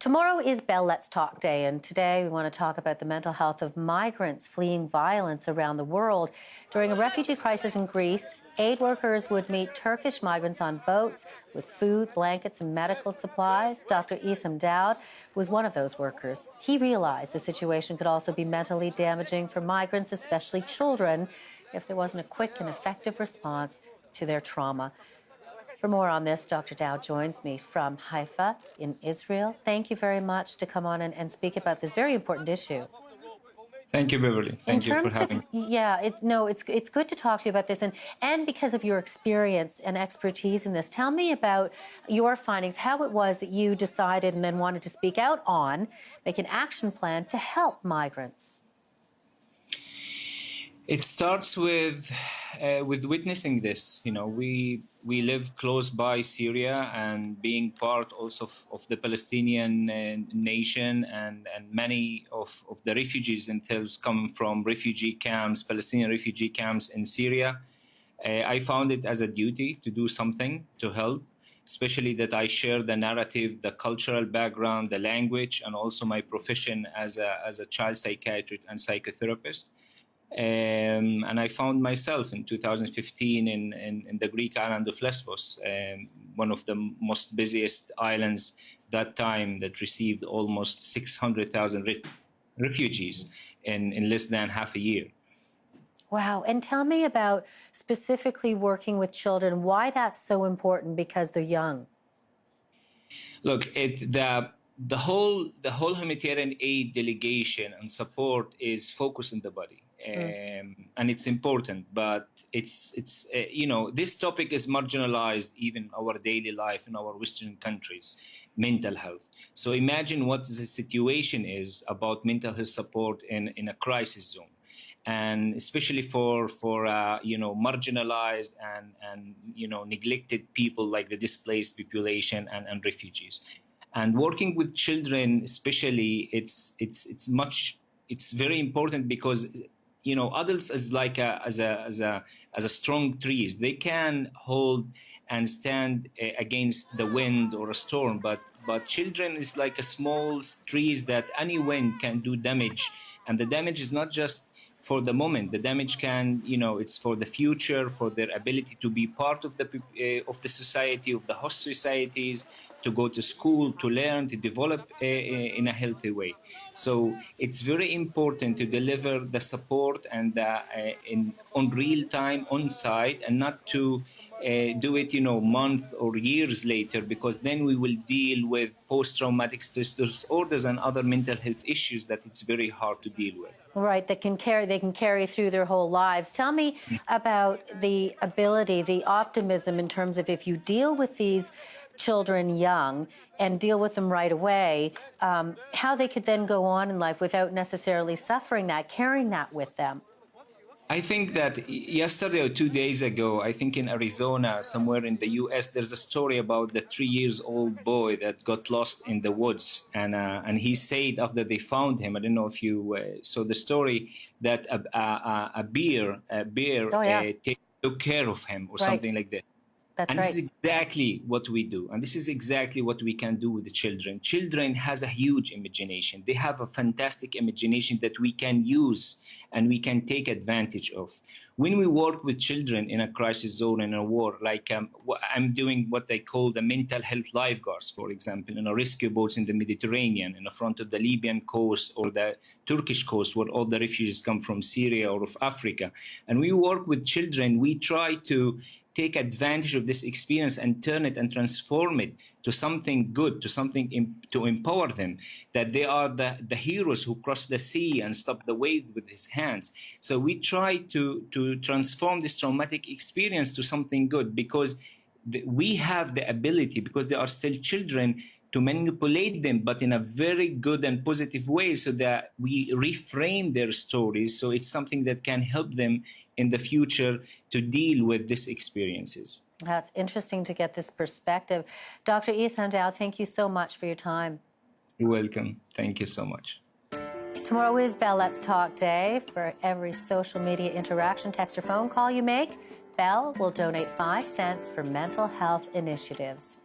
Tomorrow is Bell Let's Talk Day, and today we want to talk about the mental health of migrants fleeing violence around the world. During a refugee crisis in Greece, aid workers would meet Turkish migrants on boats with food, blankets, and medical supplies. Dr. Essam Daod was one of those workers. He realized the situation could also be mentally damaging for migrants, especially children, if there wasn't a quick and effective response to their trauma. For more on this, Dr. Daod joins me from Haifa in Israel. Thank you very much to come on and speak about this very important issue. Thank you, Beverly. Thank you for having me. Yeah, it's good to talk to you about this, and because of your experience and expertise in this, tell me about your findings, how it was that you decided and then wanted to speak out on, make an action plan to help migrants. It starts with witnessing this. You know, we live close by Syria and being part also of the Palestinian nation, and many of the refugees themselves come from refugee camps, Palestinian refugee camps in Syria. I found it as a duty to do something to help, especially that I share the narrative, the cultural background, the language, and also my profession as a child psychiatrist and psychotherapist. And I found myself in 2015 in the Greek island of Lesbos, one of the most busiest islands that time, that received almost 600,000 refugees in less than half a year. Wow. And tell me about specifically working with children, why that's so important, because they're young. Look, the whole humanitarian aid delegation and support is focused on the body. And it's important, but it's you know, this topic is marginalized even in our daily life in our Western countries, mental health. So imagine what the situation is about mental health support in a crisis zone, and especially for you know, marginalized and you know, neglected people like the displaced population and refugees. And working with children especially, it's very important, because you know, adults is like as a strong trees. They can hold and stand against the wind or a storm, but children is like a small trees that any wind can do damage, and the damage is not just for the moment. The damage can, you know, it's for the future, for their ability to be part of the society, of the host societies, to go to school, to learn, to develop in a healthy way. So it's very important to deliver the support and on real time, on site, and not to do it, you know, months or years later, because then we will deal with post-traumatic stress disorders and other mental health issues that it's very hard to deal with. Right, they can carry through their whole lives. Tell me about the ability, the optimism in terms of, if you deal with these children young and deal with them right away, how they could then go on in life without necessarily suffering that, carrying that with them. I think that yesterday or 2 days ago, I think in Arizona, somewhere in the U.S., there's a story about the 3-year-old boy that got lost in the woods. And he said after they found him, I don't know if you saw the story, that a bear took care of him or something like that. That's and right. This is exactly what we do. And this is exactly what we can do with the children. Children has a huge imagination. They have a fantastic imagination that we can use and we can take advantage of. When we work with children in a crisis zone, in a war, like I'm doing what I call the mental health lifeguards, for example, in a rescue boats in the Mediterranean, in the front of the Libyan coast or the Turkish coast, where all the refugees come from Syria or of Africa. And we work with children. We try to take advantage of this experience and turn it and transform it to something good, to something to empower them, that they are the heroes who cross the sea and stop the wave with his hands. So we try to transform this traumatic experience to something good, because we have the ability, because they are still children, to manipulate them, but in a very good and positive way, so that we reframe their stories. So it's something that can help them in the future to deal with these experiences. That's interesting to get this perspective. Dr. Essam Daod, thank you so much for your time. You're welcome. Thank you so much. Tomorrow is Bell Let's Talk Day. For every social media interaction, text or phone call you make, Bell will donate 5 cents for mental health initiatives.